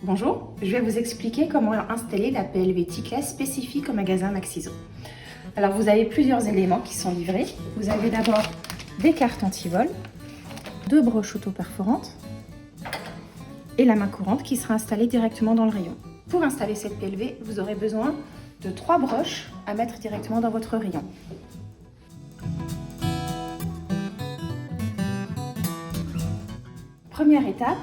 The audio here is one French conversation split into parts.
Bonjour, je vais vous expliquer comment installer la PLV Ticless spécifique au magasin Maxiso. Alors vous avez plusieurs éléments qui sont livrés. Vous avez d'abord des cartes anti-vol, 2 broches auto-perforantes et la main courante qui sera installée directement dans le rayon. Pour installer cette PLV, vous aurez besoin de 3 broches à mettre directement dans votre rayon. Première étape,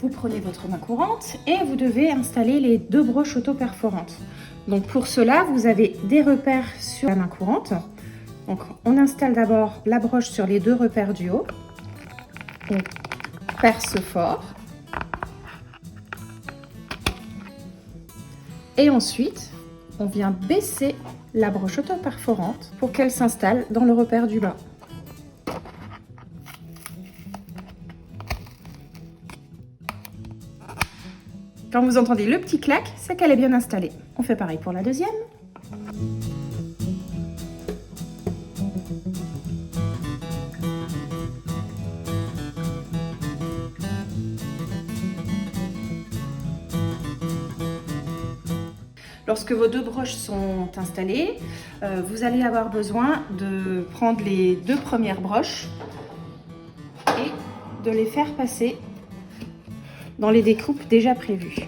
vous prenez votre main courante et vous devez installer les 2 broches auto-perforantes. Donc pour cela, vous avez des repères sur la main courante. Donc on installe d'abord la broche sur les 2 repères du haut. On perce fort. Et ensuite, on vient baisser la broche auto-perforante pour qu'elle s'installe dans le repère du bas. Quand vous entendez le petit clac, c'est qu'elle est bien installée. On fait pareil pour la deuxième. Lorsque vos 2 broches sont installées, vous allez avoir besoin de prendre les 2 premières broches et de les faire passer dans les découpes déjà prévues.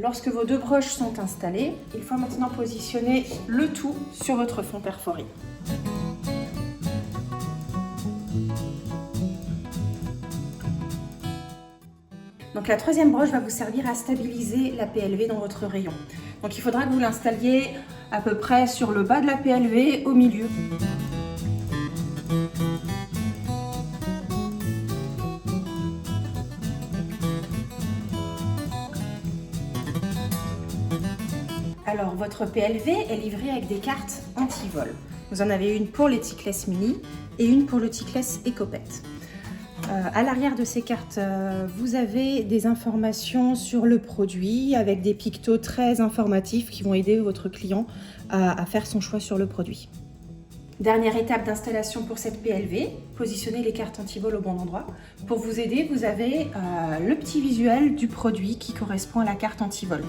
Lorsque vos 2 broches sont installées, il faut maintenant positionner le tout sur votre fond perforé. Donc la troisième broche va vous servir à stabiliser la PLV dans votre rayon. Donc il faudra que vous l'installiez à peu près sur le bas de la PLV, au milieu. Alors votre PLV est livrée avec des cartes anti-vol. Vous en avez une pour les Ticless Mini et une pour le Ticless EcoPet. À l'arrière de ces cartes, vous avez des informations sur le produit avec des pictos très informatifs qui vont aider votre client à faire son choix sur le produit. Dernière étape d'installation pour cette PLV, positionnez les cartes anti-vol au bon endroit. Pour vous aider, vous avez le petit visuel du produit qui correspond à la carte anti-vol.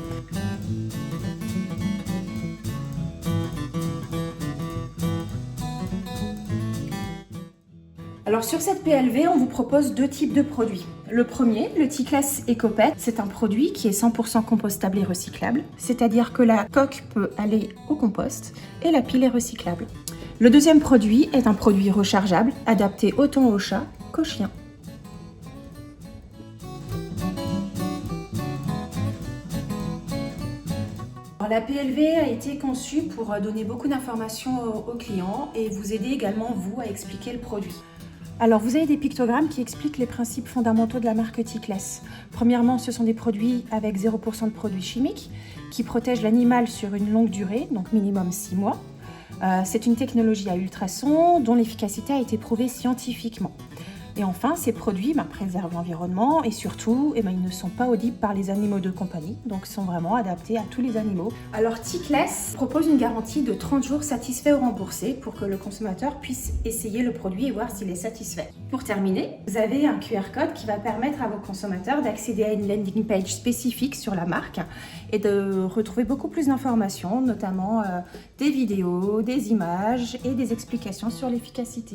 Alors sur cette PLV, on vous propose 2 types de produits. Le premier, le Ticless EcoPet, c'est un produit qui est 100% compostable et recyclable, c'est-à-dire que la coque peut aller au compost et la pile est recyclable. Le deuxième produit est un produit rechargeable, adapté autant aux chats qu'aux chiens. La PLV a été conçue pour donner beaucoup d'informations aux clients et vous aider également, vous, à expliquer le produit. Alors, vous avez des pictogrammes qui expliquent les principes fondamentaux de la marque Ticless. Premièrement, ce sont des produits avec 0% de produits chimiques qui protègent l'animal sur une longue durée, donc minimum 6 mois. C'est une technologie à ultrasons dont l'efficacité a été prouvée scientifiquement. Et enfin, ces produits préservent l'environnement et surtout, ils ne sont pas audibles par les animaux de compagnie, donc sont vraiment adaptés à tous les animaux. Alors Ticless propose une garantie de 30 jours satisfait ou remboursé pour que le consommateur puisse essayer le produit et voir s'il est satisfait. Pour terminer, vous avez un QR code qui va permettre à vos consommateurs d'accéder à une landing page spécifique sur la marque et de retrouver beaucoup plus d'informations, notamment des vidéos, des images et des explications sur l'efficacité.